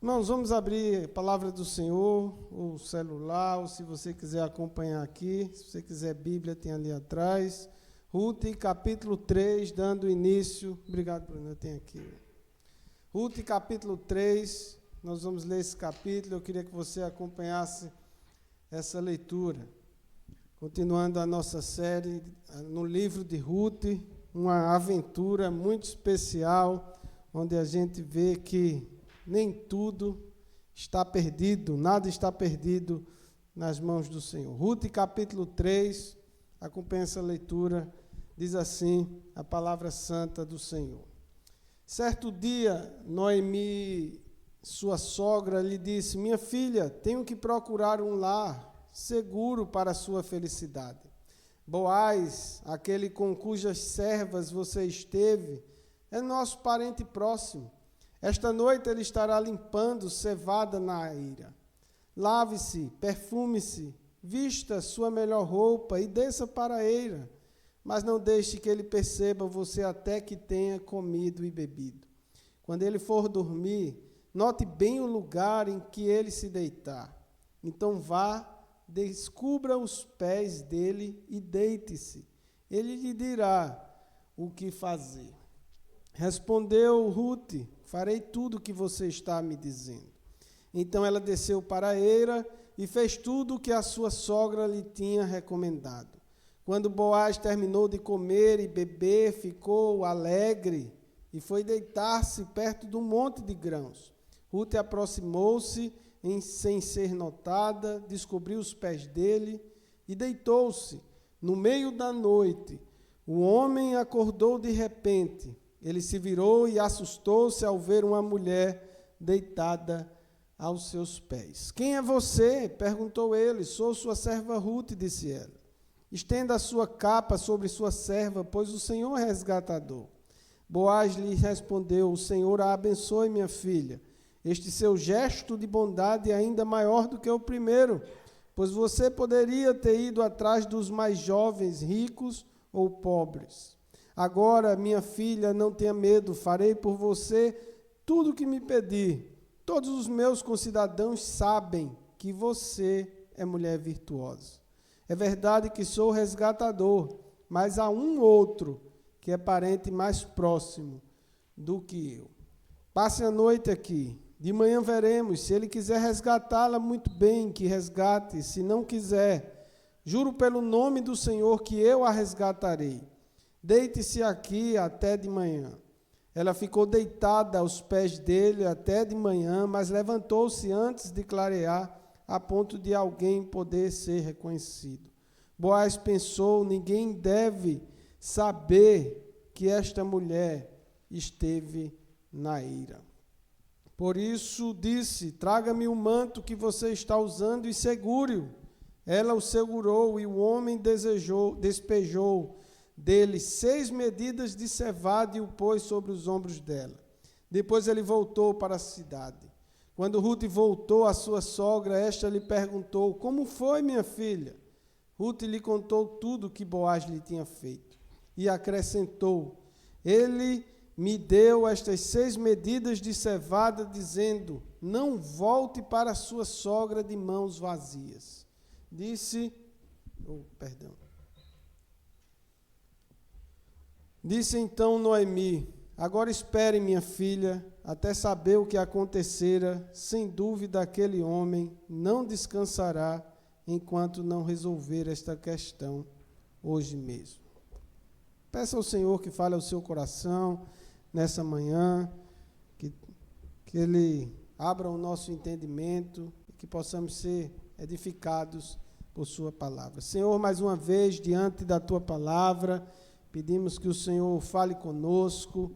Irmãos, vamos abrir a palavra do Senhor, o celular, ou se você quiser acompanhar aqui, se você quiser Bíblia, tem ali atrás. Ruth, capítulo 3, dando início. Obrigado, Bruno, eu tenho aqui. Ruth, capítulo 3, nós vamos ler esse capítulo, eu queria que você acompanhasse essa leitura. Continuando a nossa série no livro de Ruth, uma aventura muito especial, onde a gente vê que nem tudo está perdido, nada está perdido nas mãos do Senhor. Ruth, capítulo 3, acompanha essa leitura, diz assim a palavra santa do Senhor. Certo dia, Noemi, sua sogra, lhe disse: minha filha, tenho que procurar um lar seguro para a sua felicidade. Boaz, aquele com cujas servas você esteve, é nosso parente próximo. Esta noite ele estará limpando cevada na eira. Lave-se, perfume-se, vista sua melhor roupa e desça para a eira, mas não deixe que ele perceba você até que tenha comido e bebido. Quando ele for dormir, note bem o lugar em que ele se deitar. Então vá, descubra os pés dele e deite-se. Ele lhe dirá o que fazer. Respondeu Ruth: farei tudo o que você está me dizendo. Então ela desceu para a eira e fez tudo o que a sua sogra lhe tinha recomendado. Quando Boaz terminou de comer e beber, ficou alegre e foi deitar-se perto de um monte de grãos. Ruth aproximou-se sem ser notada, descobriu os pés dele e deitou-se. No meio da noite, o homem acordou de repente. Ele se virou e assustou-se ao ver uma mulher deitada aos seus pés. Quem é você? Perguntou ele. Sou sua serva Ruth, disse ela. Estenda a sua capa sobre sua serva, pois o Senhor é resgatador. Boaz lhe respondeu: o Senhor a abençoe, minha filha. Este seu gesto de bondade é ainda maior do que o primeiro, pois você poderia ter ido atrás dos mais jovens, ricos ou pobres. Agora, minha filha, não tenha medo, farei por você tudo o que me pedir. Todos os meus concidadãos sabem que você é mulher virtuosa. É verdade que sou resgatador, mas há um outro que é parente mais próximo do que eu. Passe a noite aqui. De manhã veremos. Se ele quiser resgatá-la, muito bem, que resgate. Se não quiser, juro pelo nome do Senhor que eu a resgatarei. Deite-se aqui até de manhã. Ela ficou deitada aos pés dele até de manhã, mas levantou-se antes de clarear, a ponto de alguém poder ser reconhecido. Boaz pensou: ninguém deve saber que esta mulher esteve na eira. Por isso disse: traga-me o manto que você está usando e segure-o. Ela o segurou e o homem despejou dele 6 medidas de cevada e o pôs sobre os ombros dela. Depois ele voltou para a cidade. Quando Ruth voltou à sua sogra, esta lhe perguntou: como foi, minha filha? Ruth lhe contou tudo o que Boaz lhe tinha feito. E acrescentou: ele me deu estas 6 medidas de cevada, dizendo: não volte para sua sogra de mãos vazias. Disse então Noemi: agora espere, minha filha, até saber o que acontecera. Sem dúvida aquele homem não descansará enquanto não resolver esta questão hoje mesmo. Peça ao Senhor que fale ao seu coração nessa manhã, que Ele abra o nosso entendimento e que possamos ser edificados por sua palavra. Senhor, mais uma vez, diante da tua palavra, pedimos que o Senhor fale conosco,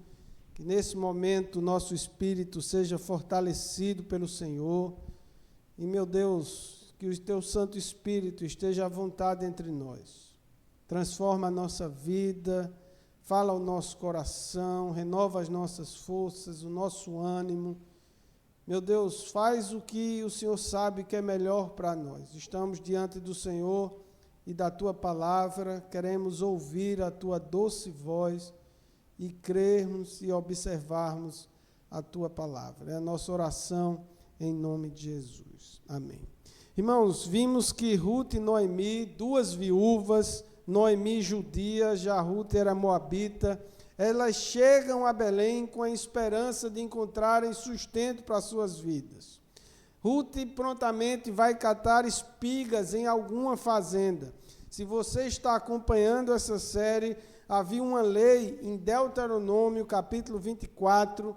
que nesse momento o nosso espírito seja fortalecido pelo Senhor. E, meu Deus, que o teu Santo Espírito esteja à vontade entre nós. Transforma a nossa vida, fala ao nosso coração, renova as nossas forças, o nosso ânimo. Meu Deus, faz o que o Senhor sabe que é melhor para nós. Estamos diante do Senhor e da Tua palavra, queremos ouvir a Tua doce voz e crermos e observarmos a Tua palavra. É a nossa oração em nome de Jesus. Amém. Irmãos, vimos que Ruth e Noemi, duas viúvas, Noemi judia, já Ruth era moabita, elas chegam a Belém com a esperança de encontrarem sustento para suas vidas. Ruth prontamente vai catar espigas em alguma fazenda. Se você está acompanhando essa série, havia uma lei em Deuteronômio, capítulo 24,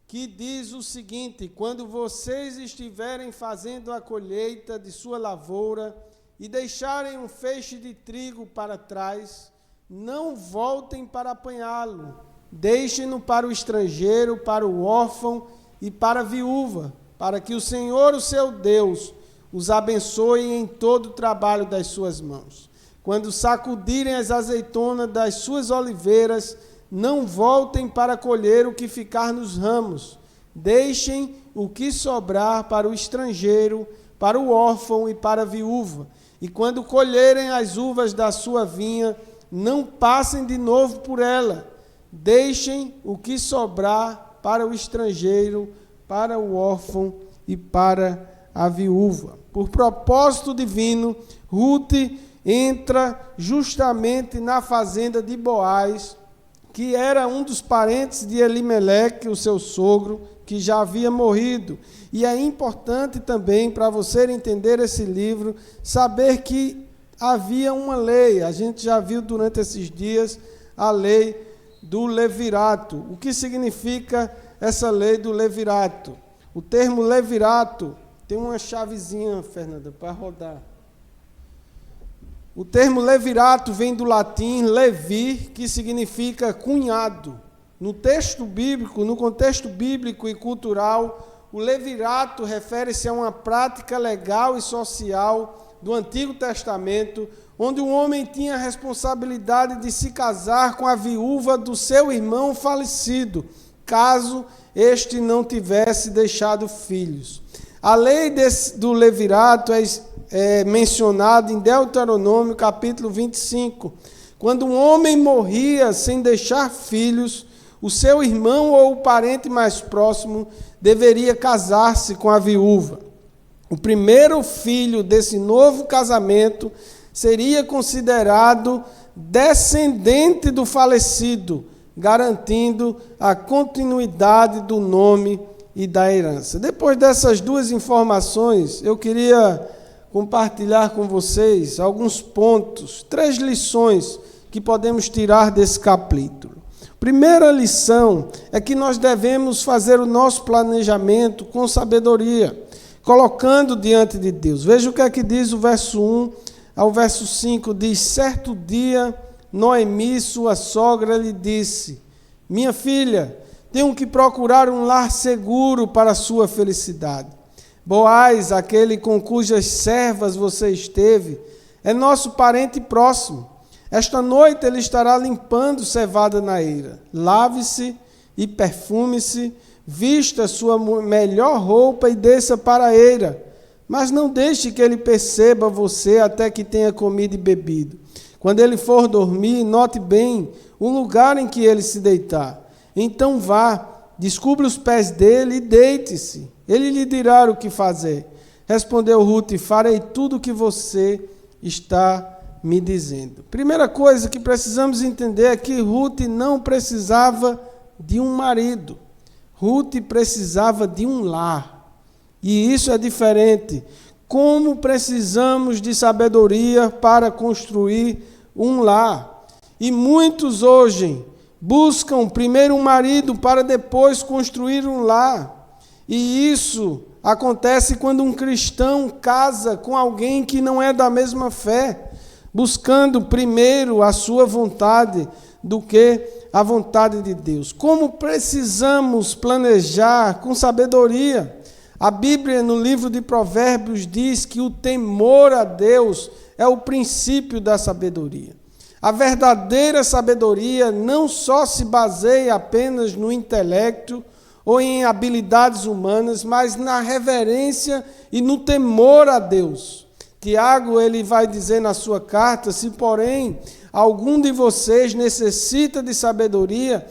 que diz o seguinte: quando vocês estiverem fazendo a colheita de sua lavoura e deixarem um feixe de trigo para trás, não voltem para apanhá-lo, deixem-no para o estrangeiro, para o órfão e para a viúva, para que o Senhor, o seu Deus, os abençoe em todo o trabalho das suas mãos. Quando sacudirem as azeitonas das suas oliveiras, não voltem para colher o que ficar nos ramos. Deixem o que sobrar para o estrangeiro, para o órfão e para a viúva. E quando colherem as uvas da sua vinha, não passem de novo por ela. Deixem o que sobrar para o estrangeiro, para o órfão e para a viúva. Por propósito divino, Ruth entra justamente na fazenda de Boaz, que era um dos parentes de Elimeleque, o seu sogro, que já havia morrido. E é importante também, para você entender esse livro, saber que havia uma lei. A gente já viu durante esses dias a lei do levirato. O que significa essa lei do levirato? O termo levirato tem uma chavezinha, Fernanda, para rodar. O termo levirato vem do latim levi, que significa cunhado. No texto bíblico, no contexto bíblico e cultural, o levirato refere-se a uma prática legal e social do Antigo Testamento, onde o homem tinha a responsabilidade de se casar com a viúva do seu irmão falecido, caso este não tivesse deixado filhos. A lei do levirato é mencionada em Deuteronômio, capítulo 25. Quando um homem morria sem deixar filhos, o seu irmão ou o parente mais próximo deveria casar-se com a viúva. O primeiro filho desse novo casamento seria considerado descendente do falecido, garantindo a continuidade do nome e da herança. Depois dessas duas informações, eu queria compartilhar com vocês alguns pontos, 3 lições que podemos tirar desse capítulo. Primeira lição é que nós devemos fazer o nosso planejamento com sabedoria, colocando diante de Deus. Veja o que é que diz o verso 1 ao verso 5, diz: certo dia, Noemi, sua sogra, lhe disse: minha filha, tenho que procurar um lar seguro para a sua felicidade. Boaz, aquele com cujas servas você esteve, é nosso parente próximo. Esta noite ele estará limpando cevada na eira. Lave-se e perfume-se, vista sua melhor roupa e desça para a eira. Mas não deixe que ele perceba você até que tenha comido e bebido. Quando ele for dormir, note bem o lugar em que ele se deitar. Então vá, descubra os pés dele e deite-se. Ele lhe dirá o que fazer. Respondeu Ruth: farei tudo o que você está me dizendo. Primeira coisa que precisamos entender é que Ruth não precisava de um marido. Ruth precisava de um lar. E isso é diferente. Como precisamos de sabedoria para construir um lar. E muitos hoje buscam primeiro um marido para depois construir um lar. E isso acontece quando um cristão casa com alguém que não é da mesma fé, buscando primeiro a sua vontade do que a vontade de Deus. Como precisamos planejar com sabedoria? A Bíblia, no livro de Provérbios, diz que o temor a Deus é o princípio da sabedoria. A verdadeira sabedoria não só se baseia apenas no intelecto ou em habilidades humanas, mas na reverência e no temor a Deus. Tiago, ele vai dizer na sua carta: se porém algum de vocês necessita de sabedoria,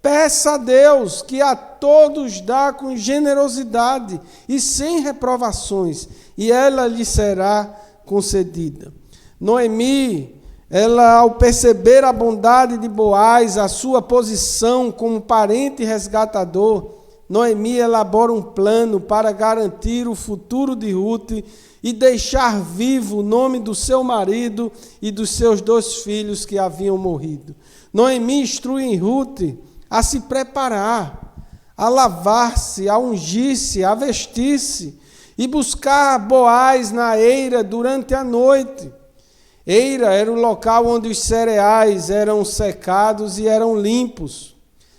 Peça a Deus, que a todos dá com generosidade e sem reprovações, e ela lhe será concedida. Noemi, ela, ao perceber a bondade de Boaz, a sua posição como parente resgatador, Noemi elabora um plano para garantir o futuro de Ruth e deixar vivo o nome do seu marido e dos seus 2 filhos que haviam morrido. Noemi instrui Ruth a se preparar, a lavar-se, a ungir-se, a vestir-se e buscar Boaz na eira durante a noite. Eira era o local onde os cereais eram secados e eram limpos.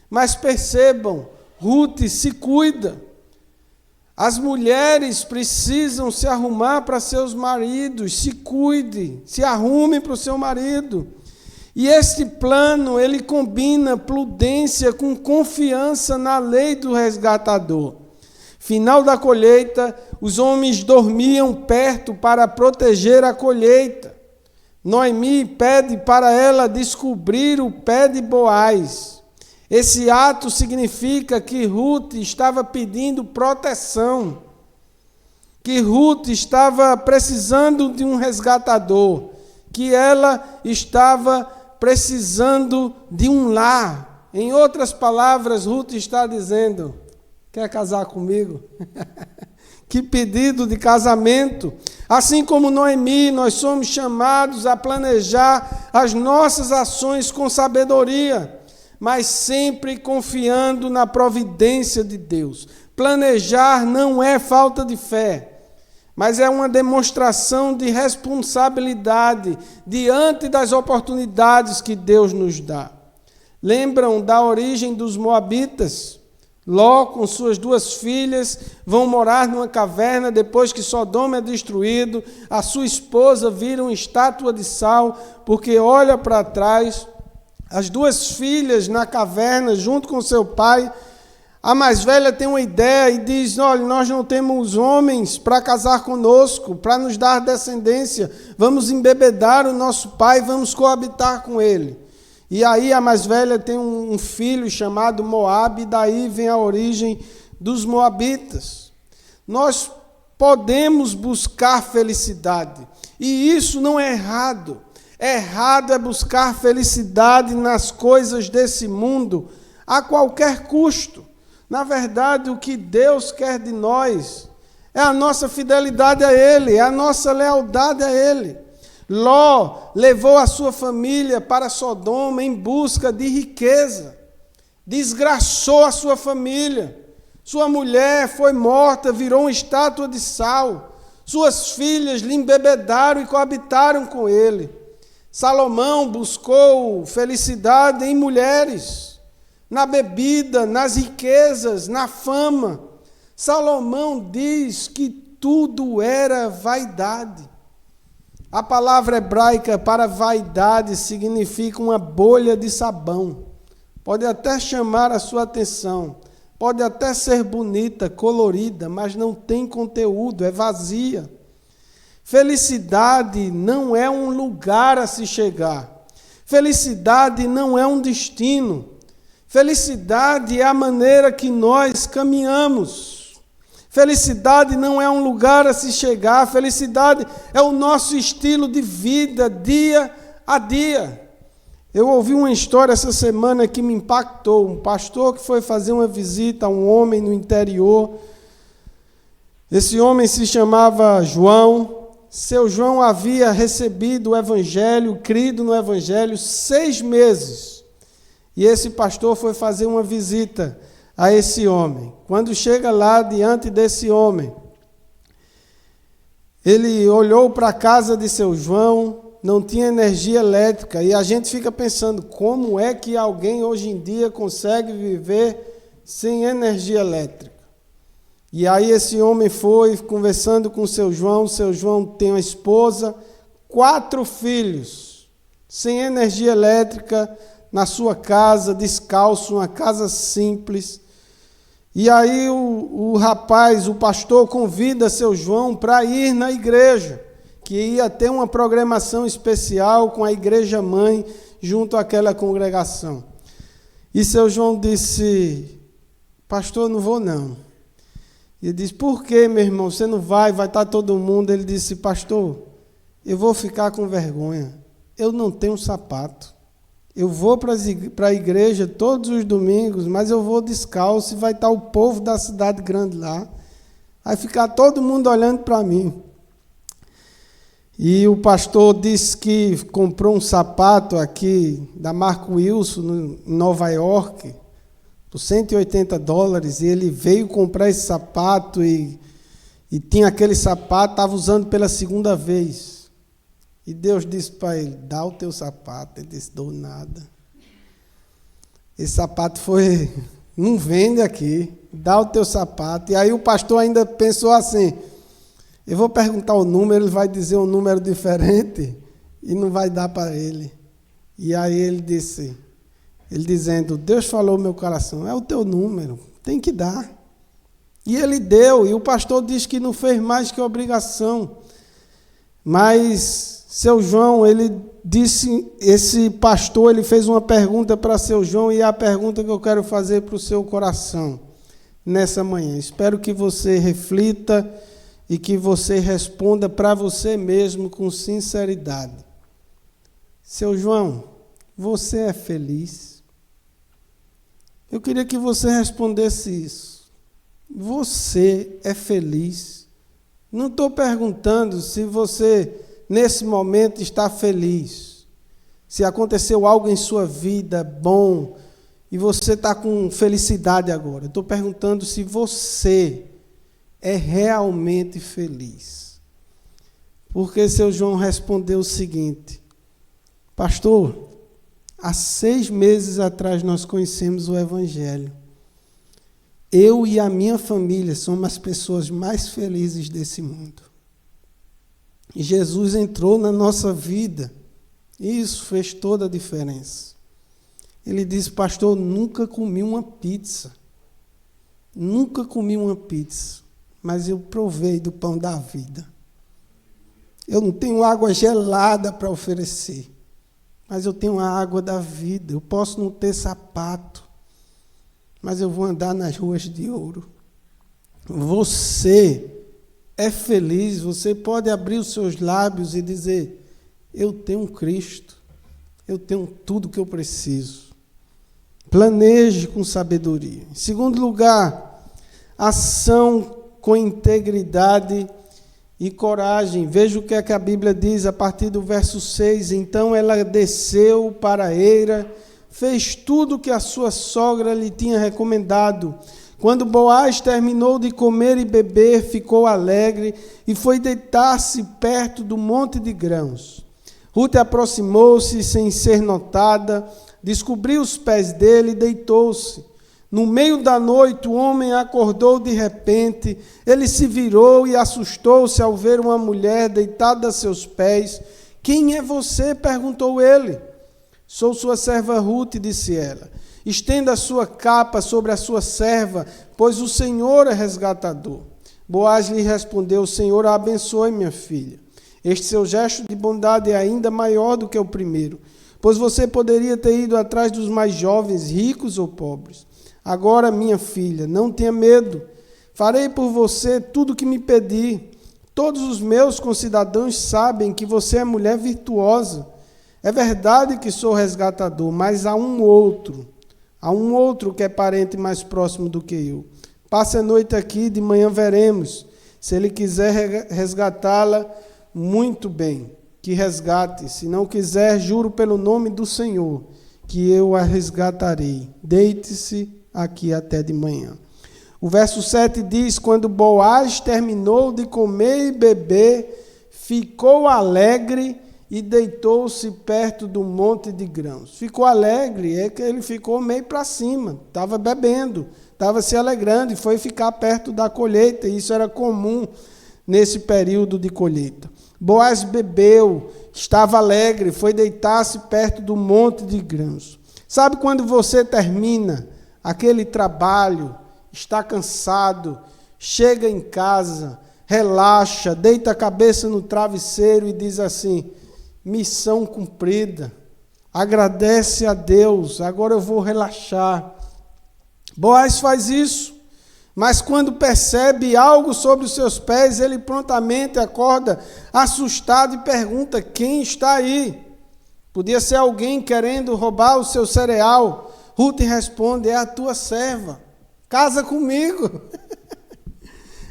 Mas percebam, Ruth se cuida. As mulheres precisam se arrumar para seus maridos, se cuide, se arrume para o seu marido. E este plano, ele combina prudência com confiança na lei do resgatador. Final da colheita, os homens dormiam perto para proteger a colheita. Noemi pede para ela descobrir o pé de Boaz. Esse ato significa que Ruth estava pedindo proteção, que Ruth estava precisando de um resgatador, que ela estava precisando de um lar. Em outras palavras, Ruth está dizendo: quer casar comigo? Que pedido de casamento! Assim como Noemi, nós somos chamados a planejar as nossas ações com sabedoria, mas sempre confiando na providência de Deus. Planejar não é falta de fé, mas é uma demonstração de responsabilidade diante das oportunidades que Deus nos dá. Lembram da origem dos moabitas? Ló, com suas 2 filhas, vão morar numa caverna depois que Sodoma é destruído. A sua esposa vira uma estátua de sal, porque olha para trás. As 2 filhas na caverna, junto com seu pai. A mais velha tem uma ideia e diz: olha, nós não temos homens para casar conosco, para nos dar descendência. Vamos embebedar o nosso pai, vamos coabitar com ele. E aí a mais velha tem um filho chamado Moabe, e daí vem a origem dos moabitas. Nós podemos buscar felicidade, e isso não é errado. Errado é buscar felicidade nas coisas desse mundo a qualquer custo. Na verdade, o que Deus quer de nós é a nossa fidelidade a Ele, é a nossa lealdade a Ele. Ló levou a sua família para Sodoma em busca de riqueza, desgraçou a sua família, sua mulher foi morta, virou uma estátua de sal, suas filhas lhe embebedaram e coabitaram com ele. Salomão buscou felicidade em mulheres, na bebida, nas riquezas, na fama. Salomão diz que tudo era vaidade. A palavra hebraica para vaidade significa uma bolha de sabão. Pode até chamar a sua atenção, pode até ser bonita, colorida, mas não tem conteúdo, é vazia. Felicidade não é um lugar a se chegar. Felicidade não é um destino. Felicidade é a maneira que nós caminhamos. Felicidade não é um lugar a se chegar, felicidade é o nosso estilo de vida, dia a dia. Eu ouvi uma história essa semana que me impactou. Um pastor que foi fazer uma visita a um homem no interior. Esse homem se chamava João. Seu João havia recebido o evangelho, crido no evangelho 6 meses. E esse pastor foi fazer uma visita a esse homem. Quando chega lá diante desse homem, ele olhou para a casa de seu João, não tinha energia elétrica, e a gente fica pensando, como é que alguém hoje em dia consegue viver sem energia elétrica? E aí esse homem foi conversando com seu João tem uma esposa, 4 filhos, sem energia elétrica, na sua casa, descalço, uma casa simples. E aí o rapaz, o pastor, convida seu João para ir na igreja, que ia ter uma programação especial com a igreja mãe junto àquela congregação. E seu João disse, pastor, não vou não. E ele disse, por que, meu irmão, você não vai, vai estar todo mundo. Ele disse, pastor, eu vou ficar com vergonha, eu não tenho sapato. Eu vou para a igreja todos os domingos, mas eu vou descalço e vai estar o povo da cidade grande lá. Vai ficar todo mundo olhando para mim. E o pastor disse que comprou um sapato aqui da marca Wilson, em Nova York, por $180, e ele veio comprar esse sapato e tinha aquele sapato, estava usando pela segunda vez. E Deus disse para ele, dá o teu sapato. Ele disse, dou nada. Esse sapato não vende aqui, dá o teu sapato. E aí o pastor ainda pensou assim, eu vou perguntar o número, ele vai dizer um número diferente e não vai dar para ele. E aí ele dizendo, Deus falou no meu coração, é o teu número, tem que dar. E ele deu, e o pastor disse que não fez mais que obrigação. Mas seu João, ele disse, esse pastor, ele fez uma pergunta para seu João, e é a pergunta que eu quero fazer para o seu coração nessa manhã. Espero que você reflita e que você responda para você mesmo com sinceridade. Seu João, você é feliz? Eu queria que você respondesse isso. Você é feliz? Não estou perguntando se você, nesse momento, está feliz. Se aconteceu algo em sua vida bom e você está com felicidade agora. Estou perguntando se você é realmente feliz. Porque seu João respondeu o seguinte, pastor, há 6 meses atrás nós conhecemos o Evangelho. Eu e a minha família somos as pessoas mais felizes desse mundo. E Jesus entrou na nossa vida. E isso fez toda a diferença. Ele disse, pastor, nunca comi uma pizza. Nunca comi uma pizza. Mas eu provei do pão da vida. Eu não tenho água gelada para oferecer. Mas eu tenho a água da vida. Eu posso não ter sapato. Mas eu vou andar nas ruas de ouro. Você é feliz, você pode abrir os seus lábios e dizer, eu tenho um Cristo, eu tenho tudo que eu preciso. Planeje com sabedoria. Em segundo lugar, ação com integridade e coragem. Veja o que é que a Bíblia diz a partir do verso 6. Então ela desceu para a eira, fez tudo o que a sua sogra lhe tinha recomendado. Quando Boaz terminou de comer e beber, ficou alegre e foi deitar-se perto do monte de grãos. Rute aproximou-se sem ser notada, descobriu os pés dele e deitou-se. No meio da noite, o homem acordou de repente, ele se virou e assustou-se ao ver uma mulher deitada a seus pés. Quem é você? Perguntou ele. Sou sua serva Rute, disse ela. Estenda a sua capa sobre a sua serva, pois o Senhor é resgatador. Boaz lhe respondeu, o Senhor a abençoe, minha filha. Este seu gesto de bondade é ainda maior do que o primeiro, pois você poderia ter ido atrás dos mais jovens, ricos ou pobres. Agora, minha filha, não tenha medo. Farei por você tudo o que me pedir. Todos os meus concidadãos sabem que você é mulher virtuosa. É verdade que sou resgatador, mas há um outro que é parente mais próximo do que eu. Passe a noite aqui, de manhã veremos. Se ele quiser resgatá-la, muito bem, que resgate. Se não quiser, juro pelo nome do Senhor, que eu a resgatarei. Deite-se aqui até de manhã. O verso 7 diz, quando Boaz terminou de comer e beber, ficou alegre e deitou-se perto do monte de grãos. Ficou alegre, é que ele ficou meio para cima, estava bebendo, estava se alegrando e foi ficar perto da colheita. Isso era comum nesse período de colheita. Boaz bebeu, estava alegre, foi deitar-se perto do monte de grãos. Sabe quando você termina aquele trabalho, está cansado, chega em casa, relaxa, deita a cabeça no travesseiro e diz assim, missão cumprida, agradece a Deus, agora eu vou relaxar. Boaz faz isso, mas quando percebe algo sobre os seus pés, ele prontamente acorda assustado e pergunta: quem está aí? Podia ser alguém querendo roubar o seu cereal. Ruth responde: é a tua serva, casa comigo.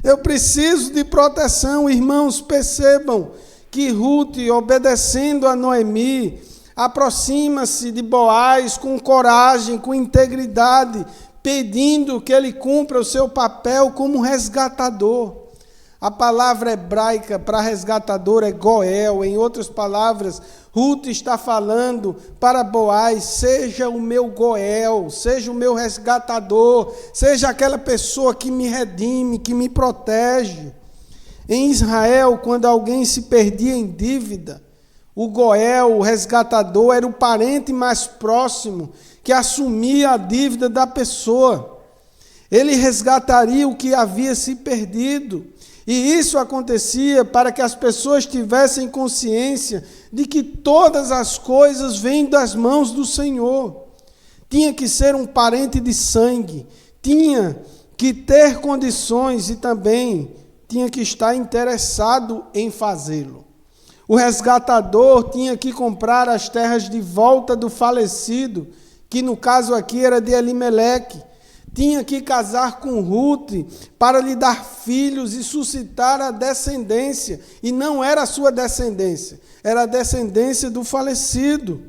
Eu preciso de proteção. Irmãos, percebam que Ruth, obedecendo a Noemi, aproxima-se de Boaz com coragem, com integridade, pedindo que ele cumpra o seu papel como resgatador. A palavra hebraica para resgatador é goel. Em outras palavras, Ruth está falando para Boaz: seja o meu goel, seja o meu resgatador, seja aquela pessoa que me redime, que me protege. Em Israel, quando alguém se perdia em dívida, o goel, o resgatador, era o parente mais próximo que assumia a dívida da pessoa. Ele resgataria o que havia se perdido. E isso acontecia para que as pessoas tivessem consciência de que todas as coisas vêm das mãos do Senhor. Tinha que ser um parente de sangue, tinha que ter condições e também tinha que estar interessado em fazê-lo. O resgatador tinha que comprar as terras de volta do falecido, que no caso aqui era de Elimeleque. Tinha que casar com Ruth para lhe dar filhos e suscitar a descendência. E não era a sua descendência, era a descendência do falecido.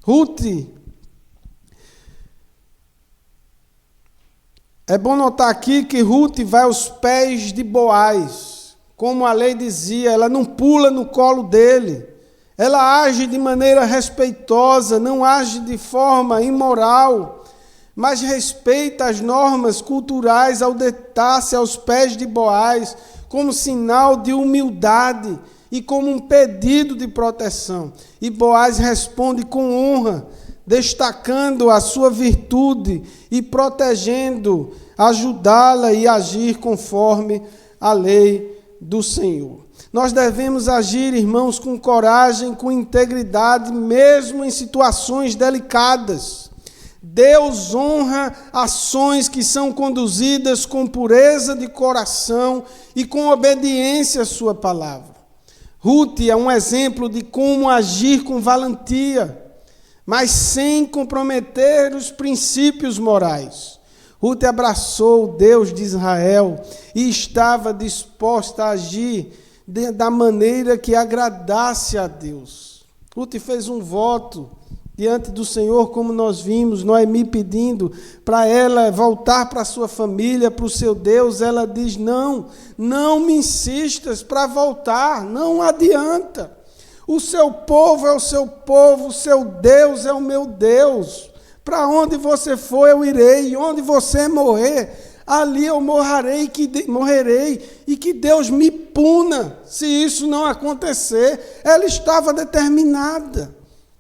Ruth. É bom notar aqui que Ruth vai aos pés de Boaz. Como a lei dizia, ela não pula no colo dele. Ela age de maneira respeitosa, não age de forma imoral, mas respeita as normas culturais ao deitar-se aos pés de Boaz, como sinal de humildade e como um pedido de proteção. E Boaz responde com honra, destacando a sua virtude e protegendo, ajudá-la e agir conforme a lei do Senhor. Nós devemos agir, irmãos, com coragem, com integridade, mesmo em situações delicadas. Deus honra ações que são conduzidas com pureza de coração e com obediência à sua palavra. Ruth é um exemplo de como agir com valentia, mas sem comprometer os princípios morais. Ruth abraçou o Deus de Israel e estava disposta a agir da maneira que agradasse a Deus. Ruth fez um voto diante do Senhor, como nós vimos, Noemi pedindo para ela voltar para a sua família, para o seu Deus. Ela diz: não me insistas para voltar, não adianta. O seu povo é o seu povo, o seu Deus é o meu Deus. Para onde você for, eu irei, e onde você morrer, ali eu morrerei, e que Deus me puna se isso não acontecer. Ela estava determinada.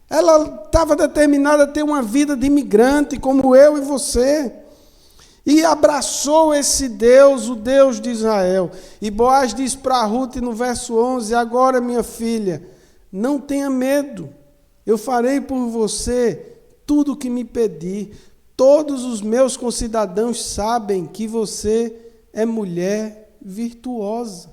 Ela estava determinada a ter uma vida de imigrante, como eu e você. E abraçou esse Deus, o Deus de Israel. E Boaz diz para Ruth no verso 11: agora, minha filha, não tenha medo. Eu farei por você tudo o que me pedir. Todos os meus concidadãos sabem que você é mulher virtuosa.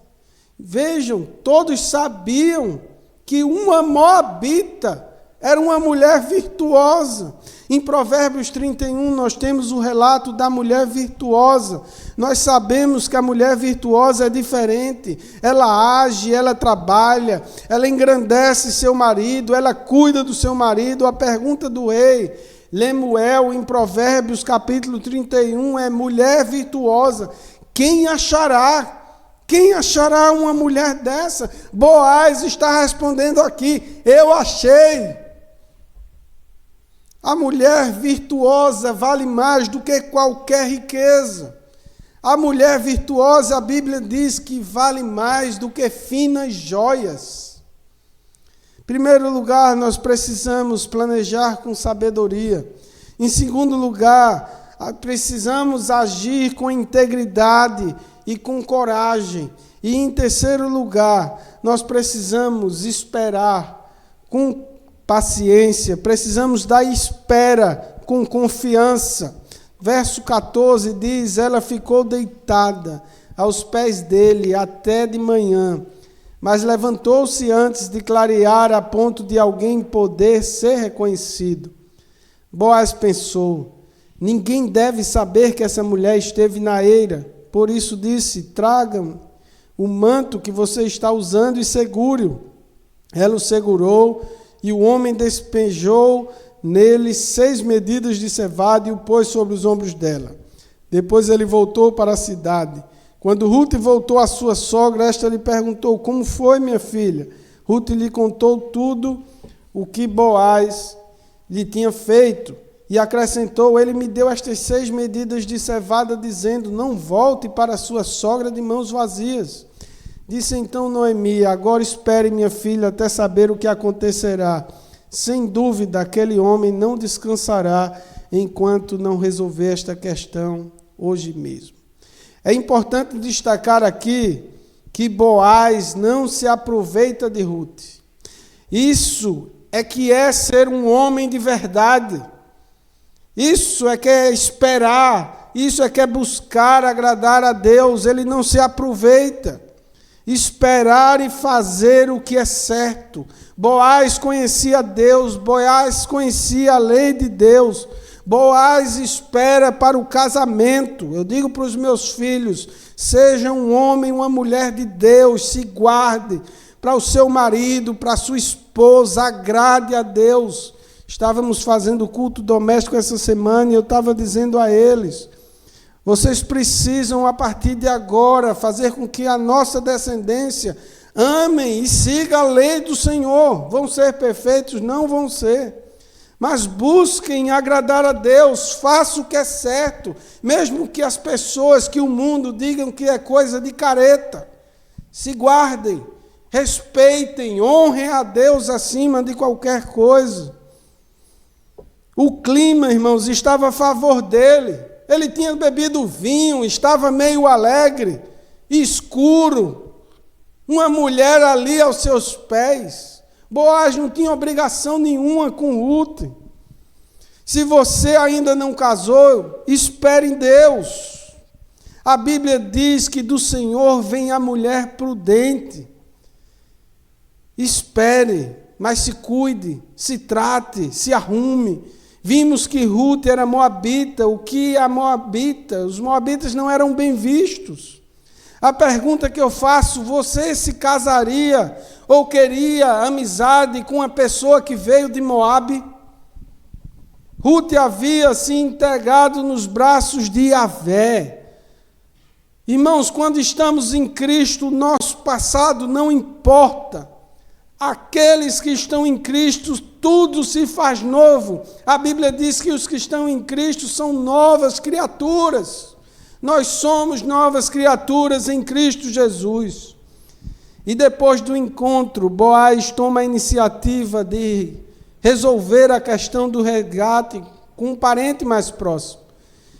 Vejam, todos sabiam que uma moabita era uma mulher virtuosa. Em Provérbios 31, nós temos o relato da mulher virtuosa. Nós sabemos que a mulher virtuosa é diferente. Ela age, ela trabalha, ela engrandece seu marido, ela cuida do seu marido. A pergunta do rei Lemuel, em Provérbios capítulo 31, é: mulher virtuosa, quem achará? Quem achará uma mulher dessa? Boaz está respondendo aqui: eu achei. A mulher virtuosa vale mais do que qualquer riqueza. A mulher virtuosa, a Bíblia diz que vale mais do que finas joias. Em primeiro lugar, nós precisamos planejar com sabedoria. Em segundo lugar, precisamos agir com integridade e com coragem. E em terceiro lugar, nós precisamos esperar paciência, precisamos da espera com confiança. Verso 14 diz: ela ficou deitada aos pés dele até de manhã, mas levantou-se antes de clarear, a ponto de alguém poder ser reconhecido. Boaz pensou: ninguém deve saber que essa mulher esteve na eira. Por isso disse: traga-me o manto que você está usando e segure-o. Ela o segurou e o homem despejou nele 6 medidas de cevada e o pôs sobre os ombros dela. Depois ele voltou para a cidade. Quando Rute voltou à sua sogra, esta lhe perguntou: como foi, minha filha? Rute lhe contou tudo o que Boaz lhe tinha feito. E acrescentou: ele me deu estas 6 medidas de cevada, dizendo: não volte para sua sogra de mãos vazias. Disse então Noemi: agora espere, minha filha, até saber o que acontecerá. Sem dúvida, aquele homem não descansará enquanto não resolver esta questão hoje mesmo. É importante destacar aqui que Boaz não se aproveita de Rute. Isso é que é ser um homem de verdade. Isso é que é esperar, isso é que é buscar agradar a Deus. Ele não se aproveita. Esperar e fazer o que é certo. Boaz conhecia Deus, Boaz conhecia a lei de Deus. Boaz espera para o casamento. Eu digo para os meus filhos: seja um homem, uma mulher de Deus, se guarde para o seu marido, para a sua esposa, agrade a Deus. Estávamos fazendo culto doméstico essa semana e eu estava dizendo a eles: vocês precisam, a partir de agora, fazer com que a nossa descendência amem e siga a lei do Senhor. Vão ser perfeitos? Não vão ser. Mas busquem agradar a Deus, façam o que é certo, mesmo que as pessoas, que o mundo digam que é coisa de careta. Se guardem, respeitem, honrem a Deus acima de qualquer coisa. O clima, irmãos, estava a favor dele. Ele tinha bebido vinho, estava meio alegre, escuro. Uma mulher ali aos seus pés. Boaz não tinha obrigação nenhuma com Rute. Se você ainda não casou, espere em Deus. A Bíblia diz que do Senhor vem a mulher prudente. Espere, mas se cuide, se trate, se arrume. Vimos que Rute era moabita. O que é moabita? Os moabitas não eram bem vistos. A pergunta que eu faço: você se casaria ou queria amizade com uma pessoa que veio de Moabe? Rute havia se entregado nos braços de Yahvé. Irmãos, quando estamos em Cristo, o nosso passado não importa. Aqueles que estão em Cristo, tudo se faz novo. A Bíblia diz que os que estão em Cristo são novas criaturas. Nós somos novas criaturas em Cristo Jesus. E depois do encontro, Boaz toma a iniciativa de resolver a questão do resgate com um parente mais próximo.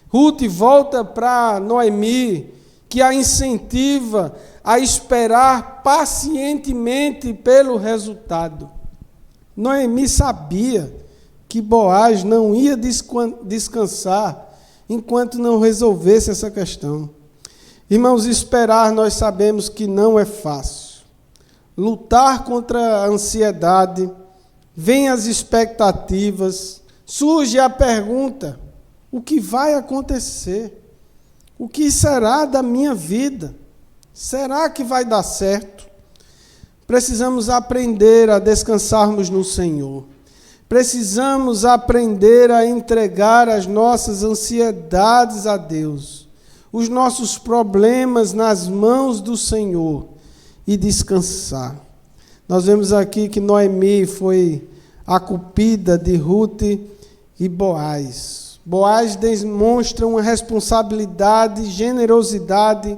Rute volta para Noemi, que a incentiva a esperar pacientemente pelo resultado. Noemi sabia que Boaz não ia descansar enquanto não resolvesse essa questão. Irmãos, esperar nós sabemos que não é fácil. Lutar contra a ansiedade, vem as expectativas, surge a pergunta: o que vai acontecer? O que será da minha vida? Será que vai dar certo? Precisamos aprender a descansarmos no Senhor. Precisamos aprender a entregar as nossas ansiedades a Deus, os nossos problemas nas mãos do Senhor e descansar. Nós vemos aqui que Noemi foi a cupida de Rute e Boaz. Boaz demonstra uma responsabilidade e generosidade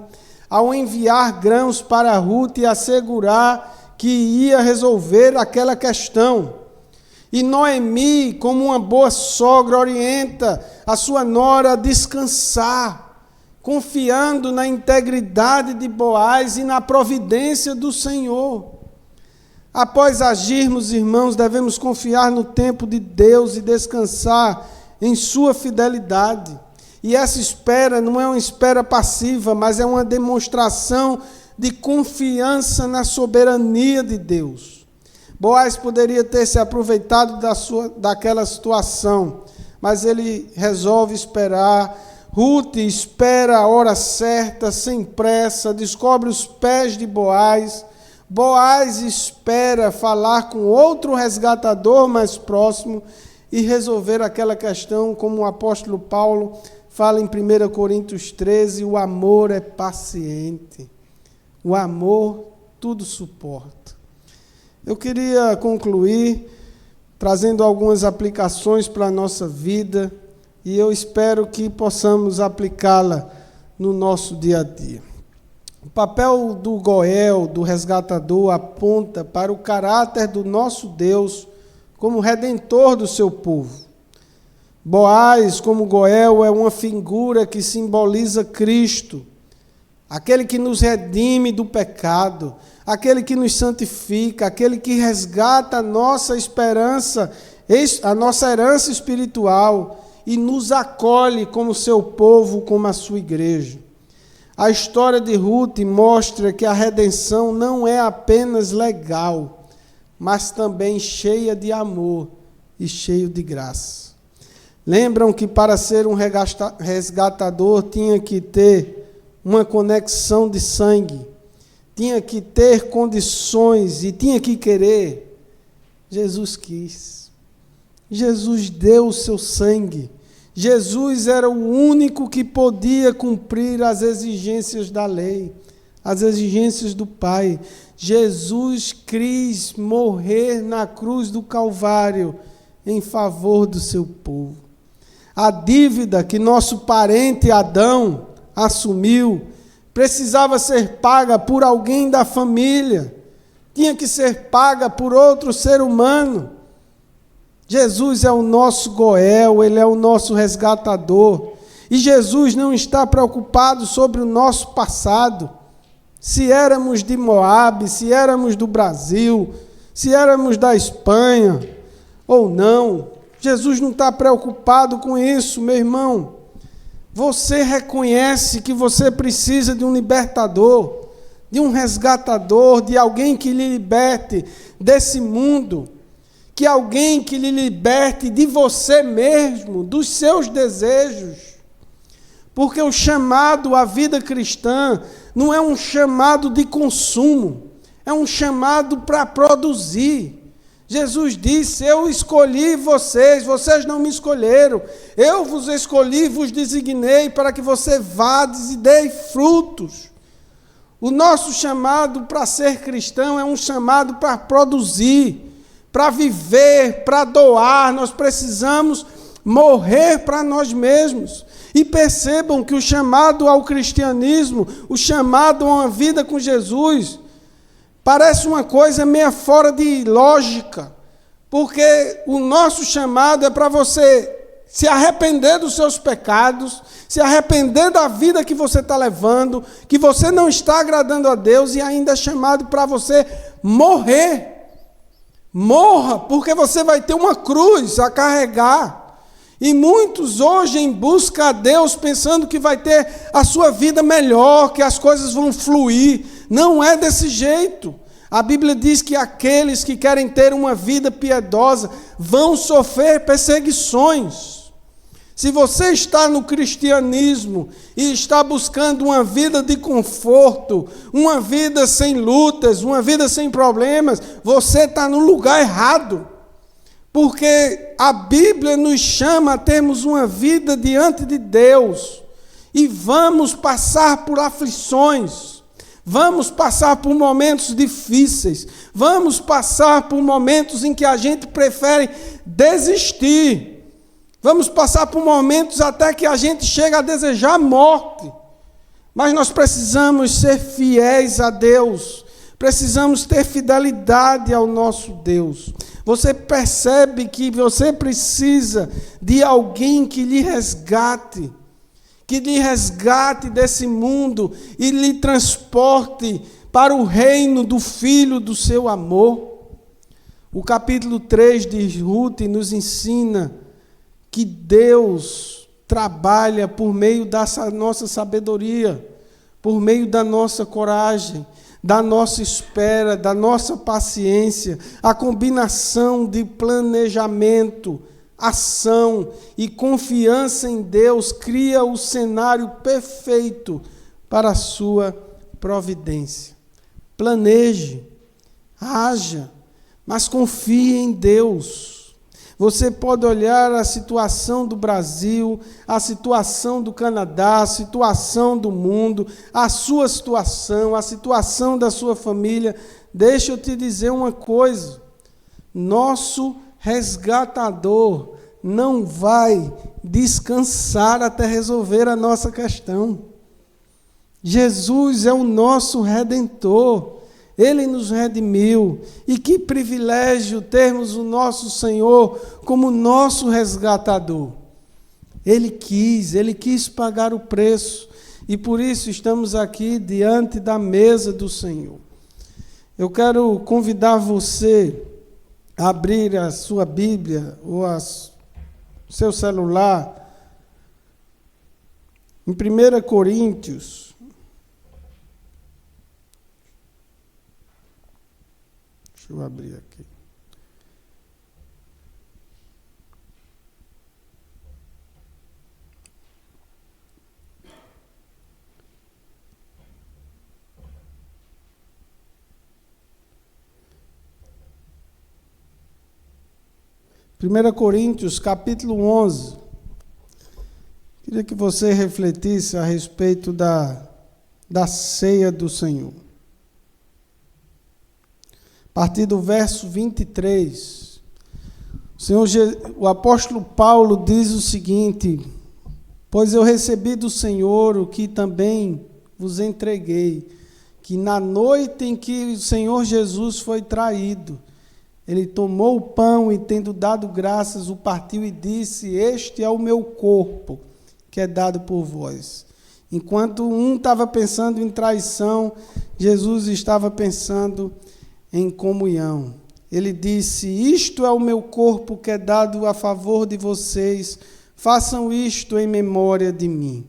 ao enviar grãos para Rute e assegurar que ia resolver aquela questão. E Noemi, como uma boa sogra, orienta a sua nora a descansar, confiando na integridade de Boaz e na providência do Senhor. Após agirmos, irmãos, devemos confiar no tempo de Deus e descansar em sua fidelidade. E essa espera não é uma espera passiva, mas é uma demonstração de confiança na soberania de Deus. Boaz poderia ter se aproveitado daquela situação, mas ele resolve esperar. Ruth espera a hora certa, sem pressa, descobre os pés de Boaz. Boaz espera falar com outro resgatador mais próximo e resolver aquela questão, como o apóstolo Paulo fala em 1 Coríntios 13, o amor é paciente. O amor tudo suporta. Eu queria concluir trazendo algumas aplicações para a nossa vida e eu espero que possamos aplicá-la no nosso dia a dia. O papel do Goel, do resgatador, aponta para o caráter do nosso Deus como redentor do seu povo. Boaz, como Goel, é uma figura que simboliza Cristo, aquele que nos redime do pecado, aquele que nos santifica, aquele que resgata a nossa esperança, a nossa herança espiritual e nos acolhe como seu povo, como a sua igreja. A história de Ruth mostra que a redenção não é apenas legal, mas também cheia de amor e cheia de graça. Lembram que para ser um resgatador tinha que ter uma conexão de sangue, tinha que ter condições e tinha que querer. Jesus quis. Jesus deu o seu sangue. Jesus era o único que podia cumprir as exigências da lei, as exigências do Pai. Jesus quis morrer na cruz do Calvário em favor do seu povo. A dívida que nosso parente Adão assumiu precisava ser paga por alguém da família, tinha que ser paga por outro ser humano. Jesus é o nosso Goel, Ele é o nosso resgatador. E Jesus não está preocupado sobre o nosso passado. Se éramos de Moabe, se éramos do Brasil, se éramos da Espanha ou não. Jesus não está preocupado com isso, meu irmão. Você reconhece que você precisa de um libertador, de um resgatador, de alguém que lhe liberte desse mundo. Que alguém que lhe liberte de você mesmo, dos seus desejos. Porque o chamado à vida cristã não é um chamado de consumo, é um chamado para produzir. Jesus disse: eu escolhi vocês, vocês não me escolheram. Eu vos escolhi, vos designei para que você vades e dê frutos. O nosso chamado para ser cristão é um chamado para produzir, para viver, para doar. Nós precisamos morrer para nós mesmos. E percebam que o chamado ao cristianismo, o chamado a uma vida com Jesus, parece uma coisa meio fora de lógica, porque o nosso chamado é para você se arrepender dos seus pecados, se arrepender da vida que você está levando, que você não está agradando a Deus, e ainda é chamado para você morrer. Morra, porque você vai ter uma cruz a carregar. E muitos hoje em busca a Deus, pensando que vai ter a sua vida melhor, que as coisas vão fluir. Não é desse jeito. A Bíblia diz que aqueles que querem ter uma vida piedosa vão sofrer perseguições. Se você está no cristianismo e está buscando uma vida de conforto, uma vida sem lutas, uma vida sem problemas, você está no lugar errado. Porque a Bíblia nos chama a termos uma vida diante de Deus. E vamos passar por aflições. Vamos passar por momentos difíceis. Vamos passar por momentos em que a gente prefere desistir. Vamos passar por momentos até que a gente chega a desejar a morte. Mas nós precisamos ser fiéis a Deus. Precisamos ter fidelidade ao nosso Deus. Você percebe que você precisa de alguém que lhe resgate. Que lhe resgate desse mundo e lhe transporte para o reino do Filho do seu amor. O capítulo 3 de Ruth nos ensina que Deus trabalha por meio da nossa sabedoria, por meio da nossa coragem, da nossa espera, da nossa paciência, a combinação de planejamento, ação e confiança em Deus cria o cenário perfeito para a sua providência. Planeje, haja, mas confie em Deus. Você pode olhar a situação do Brasil, a situação do Canadá, a situação do mundo, a sua situação, a situação da sua família. Deixa eu te dizer uma coisa: nosso resgatador não vai descansar até resolver a nossa questão. Jesus é o nosso Redentor. Ele nos redimiu, e que privilégio termos o nosso Senhor como nosso resgatador. Ele quis pagar o preço, e por isso estamos aqui diante da mesa do Senhor. Eu quero convidar você a abrir a sua Bíblia ou o seu celular em 1 Coríntios. Deixa eu abrir aqui. Primeira Coríntios, capítulo 11. Queria que você refletisse a respeito da ceia do Senhor. A partir do verso 23, o apóstolo Paulo diz o seguinte: pois eu recebi do Senhor o que também vos entreguei, que na noite em que o Senhor Jesus foi traído, ele tomou o pão e, tendo dado graças, o partiu e disse: este é o meu corpo, que é dado por vós. Enquanto um estava pensando em traição, Jesus estava pensando em comunhão. Ele disse: isto é o meu corpo que é dado a favor de vocês, façam isto em memória de mim.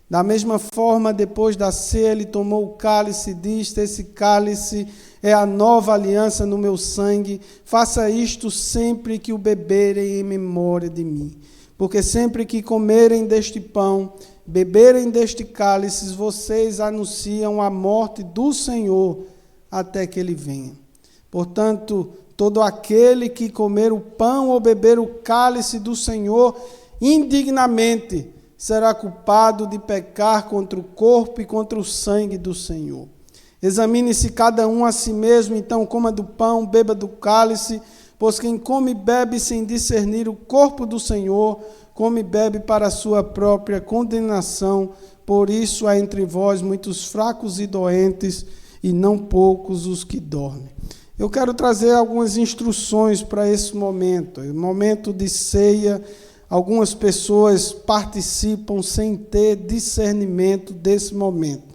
Da mesma forma, depois da ceia, ele tomou o cálice e disse: esse cálice é a nova aliança no meu sangue, faça isto sempre que o beberem em memória de mim. Porque sempre que comerem deste pão, beberem deste cálice, vocês anunciam a morte do Senhor até que ele venha. Portanto, todo aquele que comer o pão ou beber o cálice do Senhor indignamente será culpado de pecar contra o corpo e contra o sangue do Senhor. Examine-se cada um a si mesmo, então coma do pão, beba do cálice, pois quem come e bebe sem discernir o corpo do Senhor, come e bebe para a sua própria condenação. Por isso há entre vós muitos fracos e doentes, e não poucos os que dormem. Eu quero trazer algumas instruções para esse momento de ceia. Algumas pessoas participam sem ter discernimento desse momento.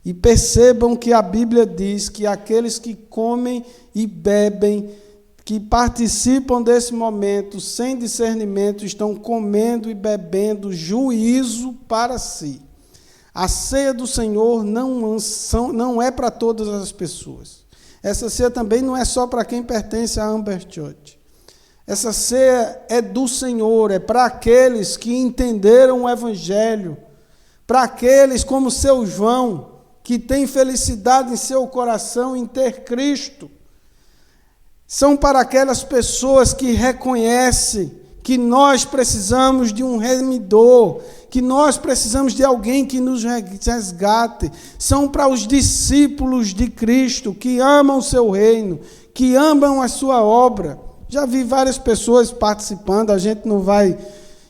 E percebam que a Bíblia diz que aqueles que comem e bebem, que participam desse momento sem discernimento, estão comendo e bebendo juízo para si. A ceia do Senhor não é para todas as pessoas. Essa ceia também não é só para quem pertence à Amber Church. Essa ceia é do Senhor, é para aqueles que entenderam o Evangelho, para aqueles como seu João, que tem felicidade em seu coração em ter Cristo. São para aquelas pessoas que reconhecem que nós precisamos de um remidor, que nós precisamos de alguém que nos resgate. São para os discípulos de Cristo, que amam o seu reino, que amam a sua obra. Já vi várias pessoas participando, a gente não vai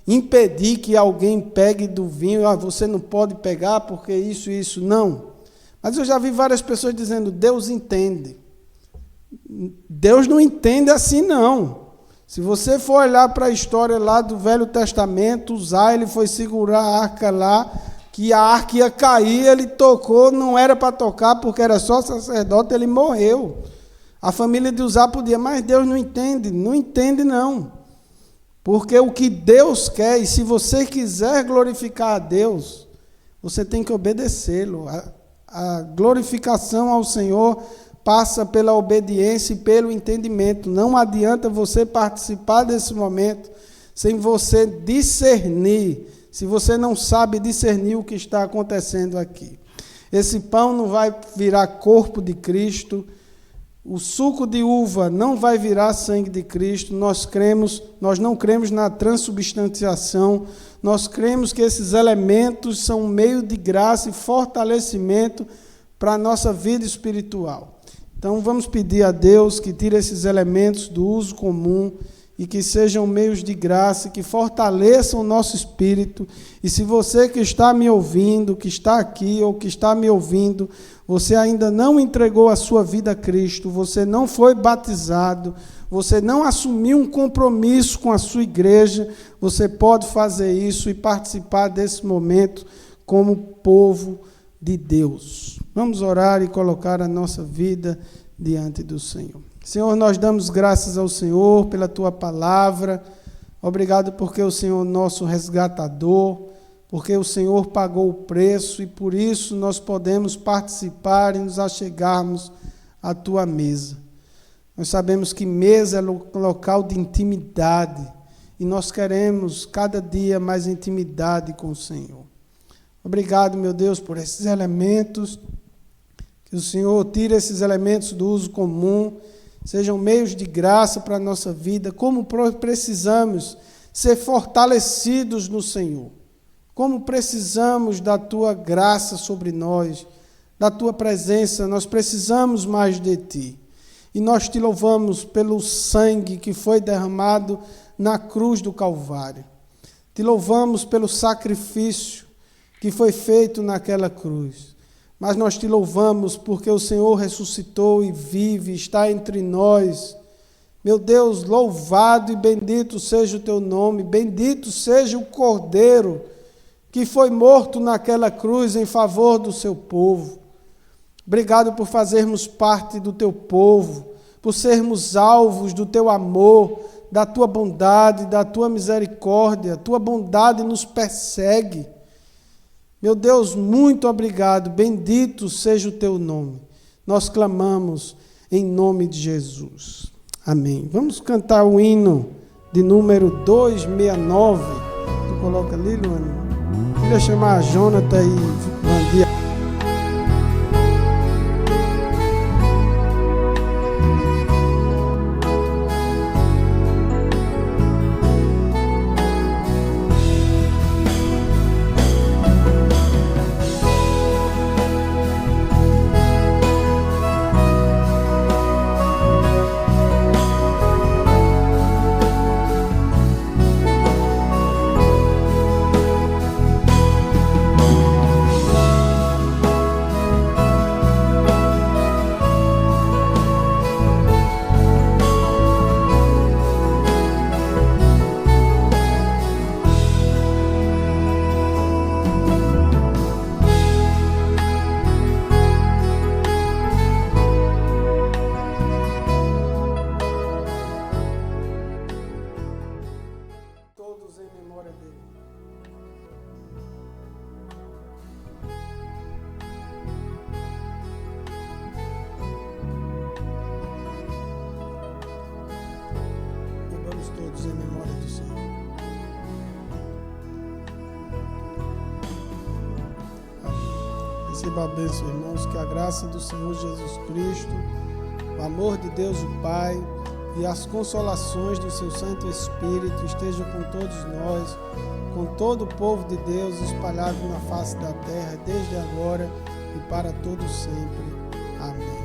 impedir que alguém pegue do vinho, você não pode pegar porque isso, não. Mas eu já vi várias pessoas dizendo: Deus entende. Deus não entende assim, não. Se você for olhar para a história lá do Velho Testamento, Uzá, ele foi segurar a arca lá, que a arca ia cair, ele tocou, não era para tocar, porque era só sacerdote, ele morreu. A família de Uzá podia, mas Deus não entende não. Porque o que Deus quer, e se você quiser glorificar a Deus, você tem que obedecê-lo. A glorificação ao Senhor passa pela obediência e pelo entendimento. Não adianta você participar desse momento sem você discernir, se você não sabe discernir o que está acontecendo aqui. Esse pão não vai virar corpo de Cristo, o suco de uva não vai virar sangue de Cristo. Nós não cremos na transubstanciação, nós cremos que esses elementos são um meio de graça e fortalecimento para a nossa vida espiritual. Então vamos pedir a Deus que tire esses elementos do uso comum e que sejam meios de graça, que fortaleçam o nosso espírito. E se você que está me ouvindo, que está aqui ou que está me ouvindo, você ainda não entregou a sua vida a Cristo, você não foi batizado, você não assumiu um compromisso com a sua igreja, você pode fazer isso e participar desse momento como povo de Deus. Vamos orar e colocar a nossa vida diante do Senhor. Senhor, nós damos graças ao Senhor pela Tua palavra. Obrigado porque o Senhor é nosso resgatador, porque o Senhor pagou o preço e por isso nós podemos participar e nos achegarmos à Tua mesa. Nós sabemos que mesa é local de intimidade e nós queremos cada dia mais intimidade com o Senhor. Obrigado, meu Deus, por esses elementos, que o Senhor tire esses elementos do uso comum, sejam meios de graça para a nossa vida, como precisamos ser fortalecidos no Senhor, como precisamos da Tua graça sobre nós, da Tua presença, nós precisamos mais de Ti. E nós Te louvamos pelo sangue que foi derramado na cruz do Calvário. Te louvamos pelo sacrifício que foi feito naquela cruz. Mas nós Te louvamos porque o Senhor ressuscitou e vive, está entre nós. Meu Deus, louvado e bendito seja o Teu nome, bendito seja o Cordeiro que foi morto naquela cruz em favor do Seu povo. Obrigado por fazermos parte do Teu povo, por sermos alvos do Teu amor, da Tua bondade, da Tua misericórdia. A Tua bondade nos persegue. Meu Deus, muito obrigado, bendito seja o Teu nome. Nós clamamos em nome de Jesus. Amém. Vamos cantar o hino de número 269. Tu coloca ali, Luana. Queria chamar a Jonathan e Vandia. Todos em memória do Senhor. Amém. Receba a bênção, irmãos, que a graça do Senhor Jesus Cristo, o amor de Deus o Pai e as consolações do seu Santo Espírito estejam com todos nós, com todo o povo de Deus espalhado na face da terra, desde agora e para todo sempre. Amém.